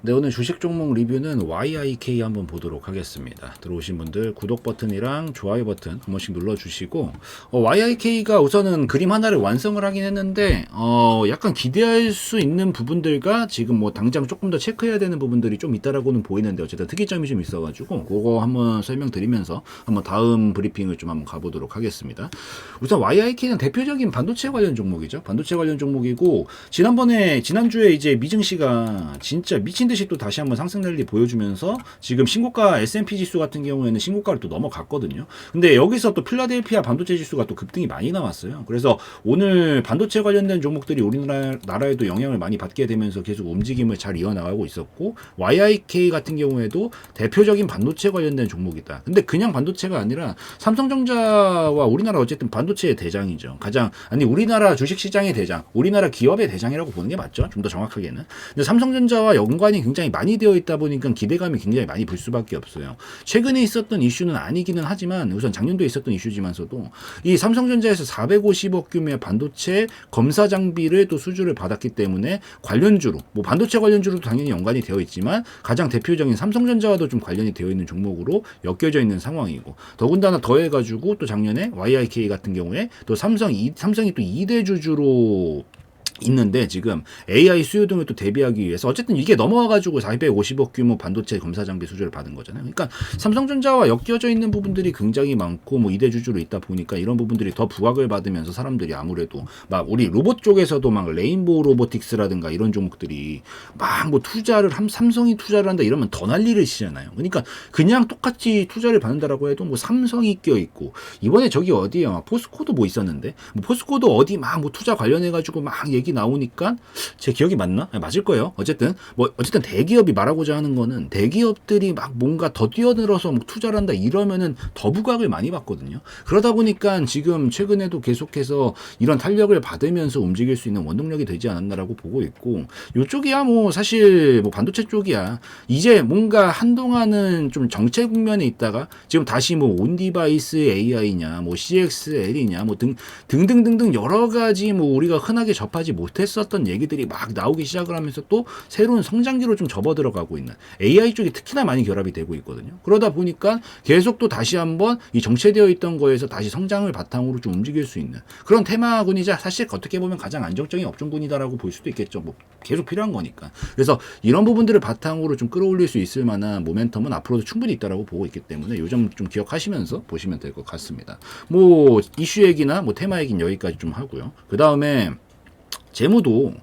네, 오늘 주식 종목 리뷰는 YIK 한번 보도록 하겠습니다. 들어오신 분들 구독 버튼이랑 좋아요 버튼 한 번씩 눌러주시고, YIK가 우선은 그림 하나를 완성을 하긴 했는데, 약간 기대할 수 있는 부분들과 지금 뭐 당장 조금 더 체크해야 되는 부분들이 좀 있다라고는 보이는데, 어쨌든 특이점이 좀 있어가지고 그거 한번 설명드리면서 한번 다음 브리핑을 좀 한번 가보도록 하겠습니다. 우선 YIK는 대표적인 반도체 관련 종목이죠. 반도체 관련 종목이고, 지난주에 이제 미증 씨가 진짜 미친 듯이 또 다시 한번 상승 랠리 보여주면서 지금 신고가 S&P 지수 같은 경우에는 신고가를 또 넘어갔거든요. 근데 여기서 또 필라델피아 반도체 지수가 또 급등이 많이 나왔어요. 그래서 오늘 반도체 관련된 종목들이 우리나라에도 영향을 많이 받게 되면서 계속 움직임을 잘 이어나가고 있었고, YIK 같은 경우에도 대표적인 반도체 관련된 종목이다. 근데 그냥 반도체가 아니라 삼성전자와 우리나라 어쨌든 반도체의 대장이죠. 우리나라 주식시장의 대장, 우리나라 기업의 대장이라고 보는 게 맞죠. 좀 더 정확하게는. 근데 삼성전자와 연관이 굉장히 많이 되어 있다 보니까 기대감이 굉장히 많이 불 수밖에 없어요. 최근에 있었던 이슈는 아니기는 하지만, 우선 작년도에 있었던 이슈지만서도 이 삼성전자에서 450억 규모의 반도체 검사 장비를 또 수주를 받았기 때문에 관련주로, 뭐 반도체 관련주로도 당연히 연관이 되어 있지만 가장 대표적인 삼성전자와도 좀 관련이 되어 있는 종목으로 엮여져 있는 상황이고, 더군다나 더해가지고 또 작년에 YIK 같은 경우에 또 삼성이 또 2대 주주로 있는데, 지금 AI 수요 등을 또 대비하기 위해서 어쨌든 이게 넘어와가지고 450억 규모 반도체 검사 장비 수주를 받은 거잖아요. 그러니까 삼성전자와 엮여져 있는 부분들이 굉장히 많고, 뭐 2대 주주로 있다 보니까 이런 부분들이 더 부각을 받으면서 사람들이 아무래도 막 우리 로봇 쪽에서도 막 레인보우 로보틱스라든가 이런 종목들이 막 뭐 삼성이 투자를 한다 이러면 더 난리를 치잖아요. 그러니까 그냥 똑같이 투자를 받는다라고 해도 뭐 삼성이 껴 있고, 이번에 저기 어디야 포스코도 뭐 있었는데, 뭐 포스코도 어디 막 뭐 투자 관련해가지고 막 얘기 나오니까, 제 기억이 맞나? 맞을 거예요. 어쨌든 대기업이 말하고자 하는 거는, 대기업들이 막 뭔가 더 뛰어들어서 뭐 투자를 한다 이러면은 더 부각을 많이 받거든요. 그러다 보니까 지금 최근에도 계속해서 이런 탄력을 받으면서 움직일 수 있는 원동력이 되지 않았나라고 보고 있고, 요쪽이야 뭐 사실 뭐 반도체 쪽이야 이제 뭔가 한동안은 좀 정체 국면에 있다가 지금 다시 뭐 온디바이스 AI냐 뭐 CXL이냐 뭐 등등등등 여러 가지 뭐 우리가 흔하게 접하지 못했었던 얘기들이 막 나오기 시작을 하면서 또 새로운 성장기로 좀 접어들어가고 있는 AI 쪽이 특히나 많이 결합이 되고 있거든요. 그러다 보니까 계속 또 다시 한번 이 정체되어 있던 거에서 다시 성장을 바탕으로 좀 움직일 수 있는 그런 테마군이자, 사실 어떻게 보면 가장 안정적인 업종군이다라고 볼 수도 있겠죠. 뭐 계속 필요한 거니까. 그래서 이런 부분들을 바탕으로 좀 끌어올릴 수 있을 만한 모멘텀은 앞으로도 충분히 있다라고 보고 있기 때문에 요 점 좀 기억하시면서 보시면 될 것 같습니다. 뭐 이슈 얘기나 뭐 테마 얘기는 여기까지 좀 하고요. 그 다음에 재무도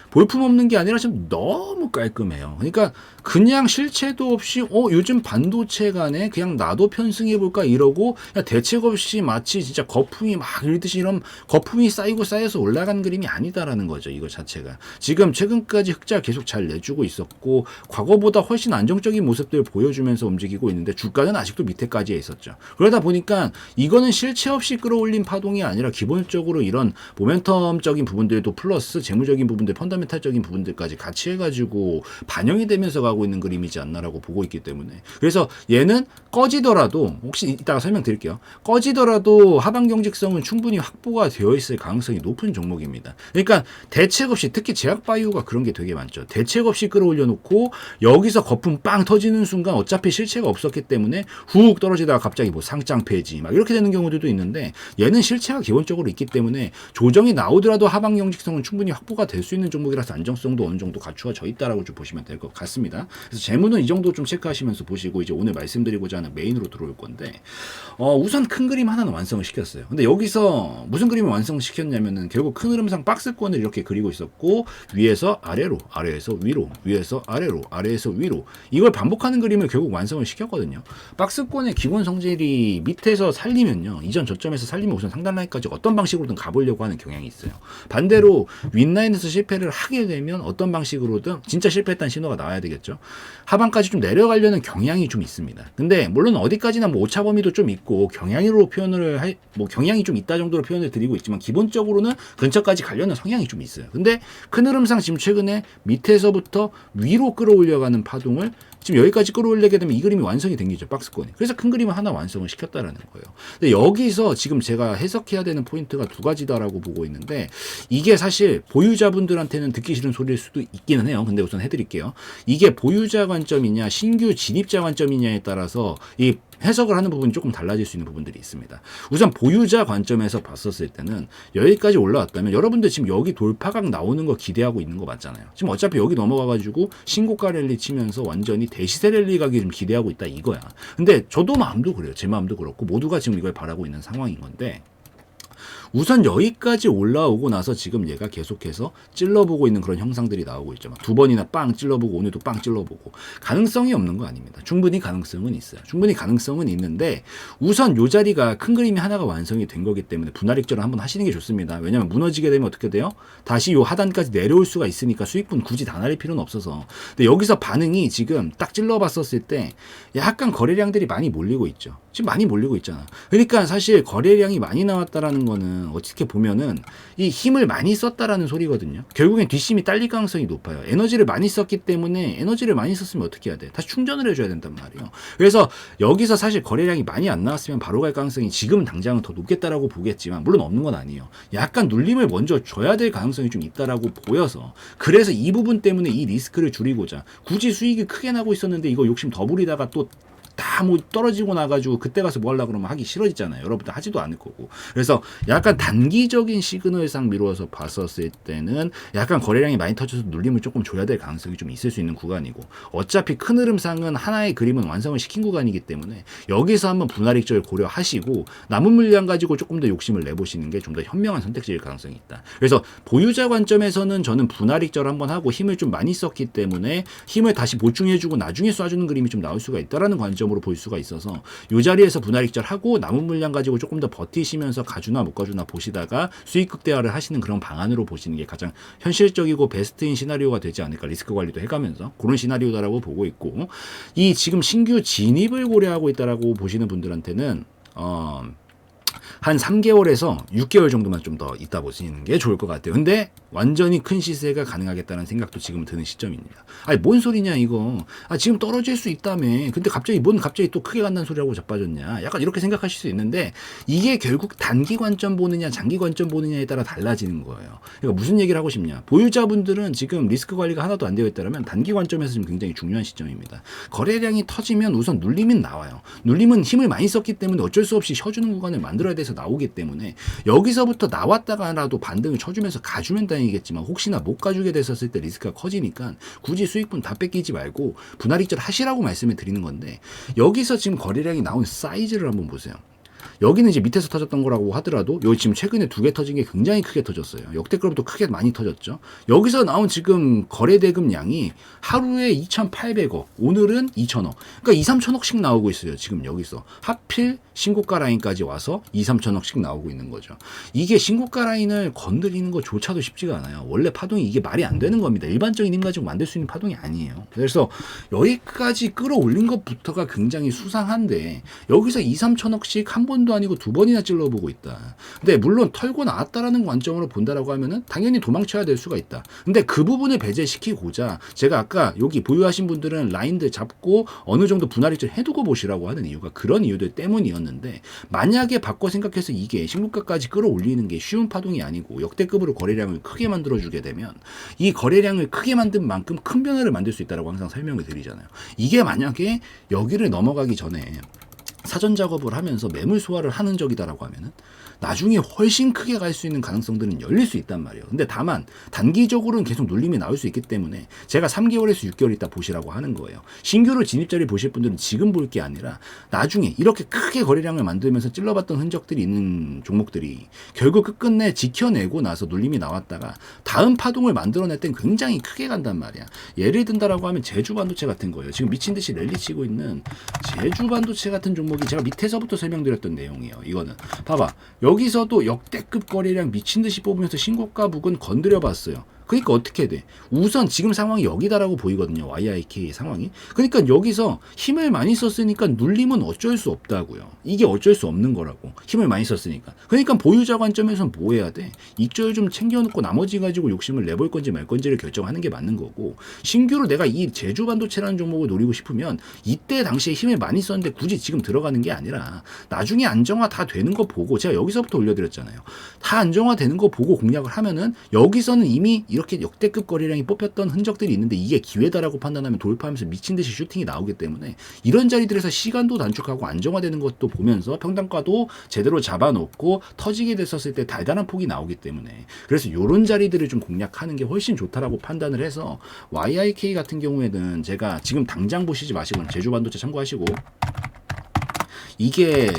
볼품없는 게 아니라 지금 너무 깔끔해요. 그러니까 그냥 실체도 없이 요즘 반도체 간에 그냥 나도 편승해볼까 이러고 그냥 대책 없이 마치 진짜 거품이 막 일듯이 이런 거품이 쌓여서 올라간 그림이 아니다라는 거죠. 이거 자체가 지금 최근까지 흑자 계속 잘 내주고 있었고, 과거보다 훨씬 안정적인 모습들을 보여주면서 움직이고 있는데 주가는 아직도 밑에까지 있었죠. 그러다 보니까 이거는 실체 없이 끌어올린 파동이 아니라 기본적으로 이런 모멘텀적인 부분들도 플러스 재무적인 부분들, 펀더멘탈적인 부분들까지 같이 해가지고 반영이 되면서 하고 있는 그림이지 않나라고 보고 있기 때문에, 그래서 얘는 꺼지더라도, 혹시 이따가 설명드릴게요. 꺼지더라도 하방 경직성은 충분히 확보가 되어 있을 가능성이 높은 종목입니다. 그러니까 대책 없이, 특히 제약바이오가 그런 게 되게 많죠. 대책 없이 끌어올려 놓고 여기서 거품 빵 터지는 순간 어차피 실체가 없었기 때문에 훅 떨어지다가 갑자기 뭐 상장 폐지 막 이렇게 되는 경우들도 있는데, 얘는 실체가 기본적으로 있기 때문에 조정이 나오더라도 하방 경직성은 충분히 확보가 될 수 있는 종목이라서 안정성도 어느 정도 갖추어져 있다라고 좀 보시면 될 것 같습니다. 그래서 재무는 이 정도 좀 체크하시면서 보시고, 이제 오늘 말씀드리고자 하는 메인으로 들어올 건데, 우선 큰 그림 하나는 완성을 시켰어요. 근데 여기서 무슨 그림을 완성시켰냐면은 결국 큰 흐름상 박스권을 이렇게 그리고 있었고, 위에서 아래로, 아래에서 위로, 위에서 아래로, 아래에서 위로, 이걸 반복하는 그림을 결국 완성을 시켰거든요. 박스권의 기본 성질이 밑에서 살리면요, 이전 저점에서 살리면 우선 상단 라인까지 어떤 방식으로든 가보려고 하는 경향이 있어요. 반대로 윗라인에서 실패를 하게 되면 어떤 방식으로든 진짜 실패했다는 신호가 나와야 되겠죠. 하방까지 좀 내려가려는 경향이 좀 있습니다. 근데 물론 어디까지나 뭐 오차 범위도 좀 있고 경향으로 경향이 좀 있다 정도로 표현을 드리고 있지만, 기본적으로는 근처까지 가려는 성향이 좀 있어요. 근데 큰 흐름상 지금 최근에 밑에서부터 위로 끌어올려가는 파동을 지금 여기까지 끌어올리게 되면 이 그림이 완성이 된 거죠. 박스권이. 그래서 큰 그림을 하나 완성을 시켰다라는 거예요. 근데 여기서 지금 제가 해석해야 되는 포인트가 두 가지다라고 보고 있는데 이게 사실 보유자분들한테는 듣기 싫은 소리일 수도 있기는 해요. 근데 우선 해드릴게요. 이게 보유자 관점이냐 신규 진입자 관점이냐에 따라서 이 해석을 하는 부분이 조금 달라질 수 있는 부분들이 있습니다. 우선 보유자 관점에서 봤었을 때는 여기까지 올라왔다면 여러분들 지금 여기 돌파각 나오는 거 기대하고 있는 거 맞잖아요. 지금 어차피 여기 넘어가가지고 신고가 랠리 치면서 완전히 대시세 랠리 가기 좀 기대하고 있다 이거야. 근데 저도 마음도 그래요. 제 마음도 그렇고 모두가 지금 이걸 바라고 있는 상황인 건데 우선 여기까지 올라오고 나서 지금 얘가 계속해서 찔러보고 있는 그런 형상들이 나오고 있죠. 두 번이나 빵 찔러보고 오늘도 빵 찔러보고 가능성이 없는 거 아닙니다. 충분히 가능성은 있어요. 충분히 가능성은 있는데 우선 요 자리가 큰 그림이 하나가 완성이 된 거기 때문에 분할익절을 한번 하시는 게 좋습니다. 왜냐하면 무너지게 되면 어떻게 돼요? 다시 요 하단까지 내려올 수가 있으니까 수익분 굳이 다 날릴 필요는 없어서. 근데 여기서 반응이 지금 딱 찔러봤었을 때 약간 거래량들이 많이 몰리고 있죠. 지금 많이 몰리고 있잖아. 그러니까 사실 거래량이 많이 나왔다라는 거는 어떻게 보면은 이 힘을 많이 썼다라는 소리거든요. 결국엔 뒷심이 딸릴 가능성이 높아요. 에너지를 많이 썼기 때문에 에너지를 많이 썼으면 어떻게 해야 돼? 다시 충전을 해줘야 된단 말이에요. 그래서 여기서 사실 거래량이 많이 안 나왔으면 바로 갈 가능성이 지금 당장은 더 높겠다라고 보겠지만 물론 없는 건 아니에요. 약간 눌림을 먼저 줘야 될 가능성이 좀 있다라고 보여서 그래서 이 부분 때문에 이 리스크를 줄이고자 굳이 수익이 크게 나고 있었는데 이거 욕심 더 부리다가 또 다 뭐 떨어지고 나가지고 그때 가서 뭐 하려고 그러면 하기 싫어지잖아요. 여러분들 하지도 않을 거고. 그래서 약간 단기적인 시그널상 미루어서 봤었을 때는 약간 거래량이 많이 터져서 눌림을 조금 줘야 될 가능성이 좀 있을 수 있는 구간이고 어차피 큰 흐름상은 하나의 그림은 완성을 시킨 구간이기 때문에 여기서 한번 분할익절 고려하시고 남은 물량 가지고 조금 더 욕심을 내보시는 게 좀 더 현명한 선택지일 가능성이 있다. 그래서 보유자 관점에서는 저는 분할익절 한번 하고 힘을 좀 많이 썼기 때문에 힘을 다시 보충해주고 나중에 쏴주는 그림이 좀 나올 수가 있다라는 관점으로 볼 수가 있어서 이 자리에서 분할익절 하고 남은 물량 가지고 조금 더 버티시면서 가주나 못 가주나 보시다가 수익 극대화를 하시는 그런 방안으로 보시는 게 가장 현실적이고 베스트인 시나리오가 되지 않을까. 리스크 관리도 해가면서 그런 시나리오다라고 보고 있고 이 지금 신규 진입을 고려하고 있다라고 보시는 분들한테는 한 3개월에서 6개월 정도만 좀 더 있다 보시는 게 좋을 것 같아요. 근데 완전히 큰 시세가 가능하겠다는 생각도 지금 드는 시점입니다. 아니 뭔 소리냐 이거. 지금 떨어질 수 있다며. 근데 갑자기 또 크게 간다는 소리라고 자빠졌냐. 약간 이렇게 생각하실 수 있는데 이게 결국 단기 관점 보느냐 장기 관점 보느냐에 따라 달라지는 거예요. 그러니까 무슨 얘기를 하고 싶냐. 보유자분들은 지금 리스크 관리가 하나도 안 되어 있다면 단기 관점에서 지금 굉장히 중요한 시점입니다. 거래량이 터지면 우선 눌림은 나와요. 눌림은 힘을 많이 썼기 때문에 어쩔 수 없이 쉬어주는 구간을 만들어야 돼서 나오기 때문에 여기서부터 나왔다가라도 반등을 쳐주면서 가주면 다행이겠지만 혹시나 못 가주게 됐었을 때 리스크가 커지니까 굳이 수익분 다 뺏기지 말고 분할익절 하시라고 말씀을 드리는 건데 여기서 지금 거래량이 나온 사이즈를 한번 보세요. 여기는 이제 밑에서 터졌던 거라고 하더라도 여기 지금 최근에 2개 터진 게 굉장히 크게 터졌어요. 역대급으로 크게 많이 터졌죠. 여기서 나온 지금 거래대금 양이 하루에 2,800억, 오늘은 2,000억. 그러니까 2, 3천억씩 나오고 있어요. 지금 여기서. 하필 신고가 라인까지 와서 2, 3천억씩 나오고 있는 거죠. 이게 신고가 라인을 건드리는 것조차도 쉽지가 않아요. 원래 파동이 이게 말이 안 되는 겁니다. 일반적인 힘 가지고 만들 수 있는 파동이 아니에요. 그래서 여기까지 끌어올린 것부터가 굉장히 수상한데 여기서 2, 3천억씩 한 번도 아니고 2번이나 찔러보고 있다. 근데 물론 털고 나왔다라는 관점으로 본다라고 하면은 당연히 도망쳐야 될 수가 있다. 근데 그 부분을 배제시키고자 제가 아까 여기 보유하신 분들은 라인들 잡고 어느 정도 분할익절 해두고 보시라고 하는 이유가 그런 이유들 때문이었는데 만약에 바꿔 생각해서 이게 신고가까지 끌어올리는 게 쉬운 파동이 아니고 역대급으로 거래량을 크게 만들어주게 되면 이 거래량을 크게 만든 만큼 큰 변화를 만들 수 있다고 항상 설명을 드리잖아요. 이게 만약에 여기를 넘어가기 전에 사전 작업을 하면서 매물 소화를 하는 적이다라고 하면은 나중에 훨씬 크게 갈 수 있는 가능성들은 열릴 수 있단 말이에요. 근데 다만 단기적으로는 계속 눌림이 나올 수 있기 때문에 제가 3개월에서 6개월 있다 보시라고 하는 거예요. 신규로 진입자를 보실 분들은 지금 볼 게 아니라 나중에 이렇게 크게 거래량을 만들면서 찔러봤던 흔적들이 있는 종목들이 결국 끝끝내 지켜내고 나서 눌림이 나왔다가 다음 파동을 만들어낼 땐 굉장히 크게 간단 말이야. 예를 든다라고 하면 제주반도체 같은 거예요. 지금 미친 듯이 랠리 치고 있는 제주반도체 같은 종목이 제가 밑에서부터 설명드렸던 내용이에요. 이거는 봐봐. 여기서도 역대급 거래량 미친 듯이 뽑으면서 신고가 부근 건드려 봤어요. 그러니까 어떻게 돼? 우선 지금 상황이 여기다라고 보이거든요. YIK 상황이. 그러니까 여기서 힘을 많이 썼으니까 눌림은 어쩔 수 없다고요. 이게 어쩔 수 없는 거라고. 힘을 많이 썼으니까. 그러니까 보유자 관점에서는 뭐 해야 돼? 익절 좀 챙겨놓고 나머지 가지고 욕심을 내볼 건지 말 건지를 결정하는 게 맞는 거고, 신규로 내가 이 제주 반도체라는 종목을 노리고 싶으면 이때 당시에 힘을 많이 썼는데 굳이 지금 들어가는 게 아니라 나중에 안정화 다 되는 거 보고, 제가 여기서부터 올려드렸잖아요. 다 안정화 되는 거 보고 공략을 하면은 여기서는 이미 이렇게 역대급 거래량이 뽑혔던 흔적들이 있는데 이게 기회다라고 판단하면 돌파하면서 미친 듯이 슈팅이 나오기 때문에 이런 자리들에서 시간도 단축하고 안정화되는 것도 보면서 평단가도 제대로 잡아놓고 터지게 됐었을 때 달달한 폭이 나오기 때문에, 그래서 이런 자리들을 좀 공략하는 게 훨씬 좋다라고 판단을 해서 YIK 같은 경우에는 제가 지금 당장 보시지 마시고 제주 반도체 참고하시고, 이게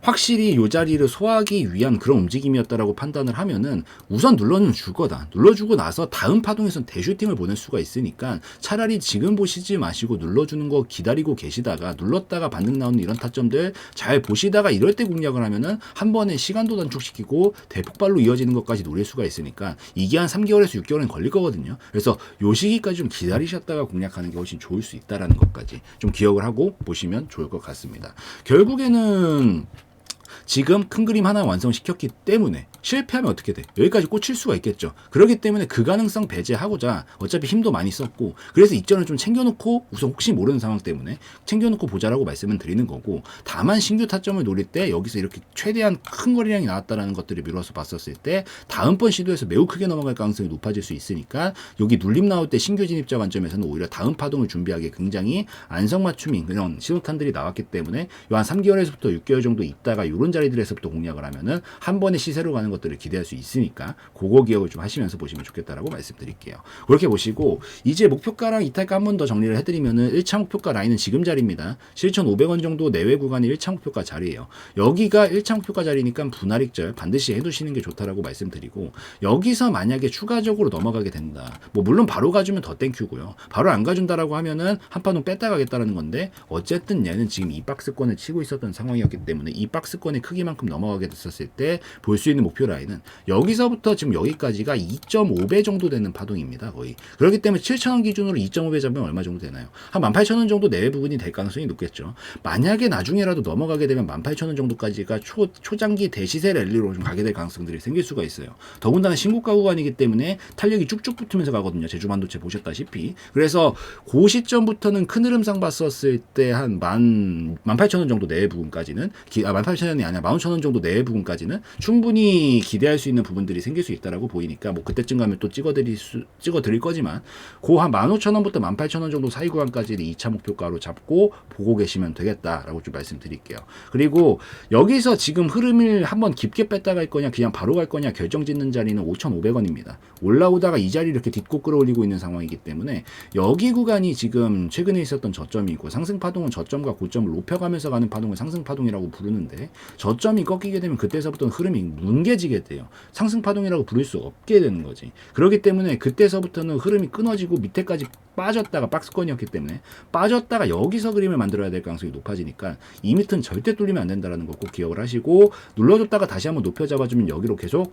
확실히 이 자리를 소화하기 위한 그런 움직임이었다라고 판단을 하면은 우선 눌러는 줄 거다. 눌러주고 나서 다음 파동에선 대슈팅을 보낼 수가 있으니까 차라리 지금 보시지 마시고 눌러주는 거 기다리고 계시다가 눌렀다가 반등 나오는 이런 타점들 잘 보시다가 이럴 때 공략을 하면은 한 번에 시간도 단축시키고 대폭발로 이어지는 것까지 노릴 수가 있으니까 이게 한 3개월에서 6개월은 걸릴 거거든요. 그래서 요 시기까지 좀 기다리셨다가 공략하는 게 훨씬 좋을 수 있다라는 것까지 좀 기억을 하고 보시면 좋을 것 같습니다. 결국에는 지금 큰 그림 하나 완성시켰기 때문에 실패하면 어떻게 돼? 여기까지 꽂힐 수가 있겠죠. 그렇기 때문에 그 가능성 배제하고자 어차피 힘도 많이 썼고, 그래서 이점을 좀 챙겨놓고 우선 혹시 모르는 상황 때문에 챙겨놓고 보자라고 말씀을 드리는 거고, 다만 신규 타점을 노릴 때 여기서 이렇게 최대한 큰 거래량이 나왔다는 것들을 미뤄서 봤었을 때 다음번 시도에서 매우 크게 넘어갈 가능성이 높아질 수 있으니까 여기 눌림 나올 때 신규 진입자 관점에서는 오히려 다음 파동을 준비하기에 굉장히 안성맞춤인 그런 신호탄들이 나왔기 때문에 요 한 3개월에서부터 6개월 정도 있다가 이런 자리들에서부터 공략을 하면은 한 번에 시세로 가는 것들을 기대할 수 있으니까 그거 기억을 좀 하시면서 보시면 좋겠다라고 말씀드릴게요. 그렇게 보시고 이제 목표가랑 이탈가 한 번 더 정리를 해드리면은 1차 목표가 라인은 지금 자리입니다. 7,500원 정도 내외 구간이 1차 목표가 자리예요. 여기가 1차 목표가 자리니까 분할 익절 반드시 해두시는 게 좋다라고 말씀드리고, 여기서 만약에 추가적으로 넘어가게 된다. 뭐 물론 바로 가주면 더 땡큐고요. 바로 안 가준다라고 하면은 한판은 뺐다 가겠다라는 건데, 어쨌든 얘는 지금 이 박스권을 치고 있었던 상황이었기 때문에 이 박스권의 크기만큼 넘어가게 됐었을 때 볼 수 있는 목표 라인은 여기서부터 지금 여기까지가 2.5배 정도 되는 파동입니다. 거의. 그렇기 때문에 7,000원 기준으로 2.5배 잡으면 얼마 정도 되나요? 한 18,000원 정도 내외 부분이 될 가능성이 높겠죠. 만약에 나중에라도 넘어가게 되면 18,000원 정도까지가 초장기 대시세 랠리로 좀 가게 될 가능성들이 생길 수가 있어요. 더군다나 신고가 구간이기 때문에 탄력이 쭉쭉 붙으면서 가거든요. 제주 반도체 보셨다시피. 그래서 그 시점부터는 큰 흐름상 봤었을 때 한 18,000원 정도 내외 부분까지는 18,000원이 아니라 15,000원 정도 내외 부분까지는 충분히 기대할 수 있는 부분들이 생길 수 있다라고 보이니까, 뭐 그때쯤 가면 또 찍어드릴 거지만 그 한 15,000원부터 18,000원 정도 사이 구간까지는 2차 목표가로 잡고 보고 계시면 되겠다라고 좀 말씀드릴게요. 그리고 여기서 지금 흐름을 한번 깊게 뺐다 갈 거냐 그냥 바로 갈 거냐 결정짓는 자리는 5,500원입니다. 올라오다가 이 자리 이렇게 딛고 끌어올리고 있는 상황이기 때문에 여기 구간이 지금 최근에 있었던 저점이고, 상승 파동은 저점과 고점을 높여가면서 가는 파동을 상승 파동이라고 부르는데, 저점이 꺾이게 되면 그때서부터는 흐름이 뭉개지게 돼요. 상승 파동이라고 부를 수 없게 되는 거지. 그렇기 때문에 그때서부터는 흐름이 끊어지고 밑에까지 빠졌다가 박스권이었기 때문에 빠졌다가 여기서 그림을 만들어야 될 가능성이 높아지니까 이 밑은 절대 뚫리면 안 된다는 거 꼭 기억을 하시고, 눌러줬다가 다시 한번 높여 잡아주면 여기로 계속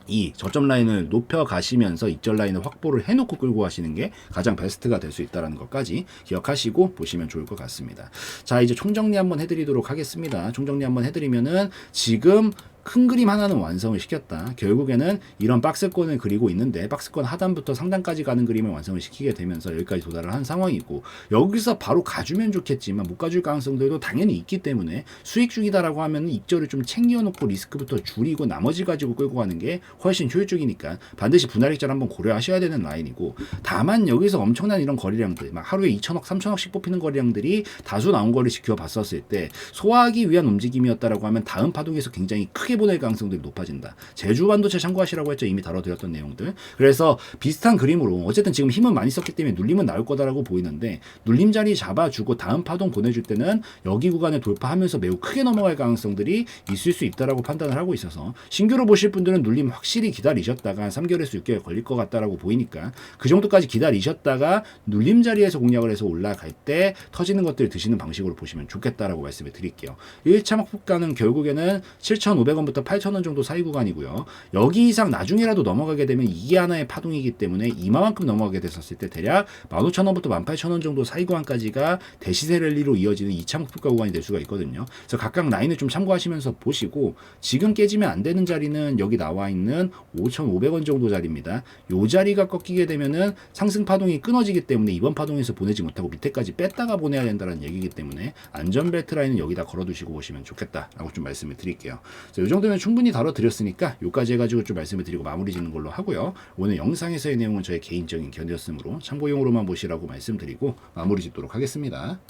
이 저점 라인을 높여 가시면서 익절 라인을 확보를 해놓고 끌고 가시는 게 가장 베스트가 될 수 있다는 것까지 기억하시고 보시면 좋을 것 같습니다. 자, 이제 총정리 한번 해드리도록 하겠습니다. 총정리 한번 해드리면은 지금 큰 그림 하나는 완성을 시켰다. 결국에는 이런 박스권을 그리고 있는데 박스권 하단부터 상단까지 가는 그림을 완성을 시키게 되면서 여기까지 도달을 한 상황이고, 여기서 바로 가주면 좋겠지만 못 가줄 가능성들도 당연히 있기 때문에 수익 중이다라고 하면 익절을 좀 챙겨놓고 리스크부터 줄이고 나머지 가지고 끌고 가는 게 훨씬 효율적이니까 반드시 분할 익절 한번 고려하셔야 되는 라인이고, 다만 여기서 엄청난 이런 거래량들 막 하루에 2천억 3천억씩 뽑히는 거래량들이 다수 나온 거를 지켜봤었을 때 소화하기 위한 움직임이었다라고 하면 다음 파동에서 굉장히 크게 보낼 가능성들이 높아진다. 제주 반도체 참고하시라고 했죠. 이미 다뤄드렸던 내용들. 그래서 비슷한 그림으로 어쨌든 지금 힘은 많이 썼기 때문에 눌림은 나올 거다라고 보이는데, 눌림 자리 잡아주고 다음 파동 보내줄 때는 여기 구간을 돌파하면서 매우 크게 넘어갈 가능성들이 있을 수 있다라고 판단을 하고 있어서, 신규로 보실 분들은 눌림 확실히 기다리셨다가 3개월에서 6개월 걸릴 것 같다라고 보이니까 그 정도까지 기다리셨다가 눌림 자리에서 공략을 해서 올라갈 때 터지는 것들을 드시는 방식으로 보시면 좋겠다라고 말씀을 드릴게요. 1차 목표가는 결국에는 7,500원 7,000원부터 8,000원 정도 사이 구간이고요. 여기 이상 나중에라도 넘어가게 되면 이게 하나의 파동이기 때문에 이만큼 넘어가게 됐었을 때 대략 15,000원부터 18,000원 정도 사이 구간까지가 대시세 랠리로 이어지는 2차 목표가 구간이 될 수가 있거든요. 그래서 각각 라인을 좀 참고하시면서 보시고 지금 깨지면 안 되는 자리는 여기 나와 있는 5,500원 정도 자리입니다. 요 자리가 꺾이게 되면은 상승 파동이 끊어지기 때문에 이번 파동에서 보내지 못하고 밑에까지 뺐다가 보내야 된다는 얘기이기 때문에 안전벨트 라인은 여기다 걸어두시고 보시면 좋겠다라고 좀 말씀을 드릴게요. 이 정도면 충분히 다뤄드렸으니까 요까지 해가지고 좀 말씀을 드리고 마무리 짓는 걸로 하고요. 오늘 영상에서의 내용은 저의 개인적인 견해였으므로 참고용으로만 보시라고 말씀드리고 마무리 짓도록 하겠습니다.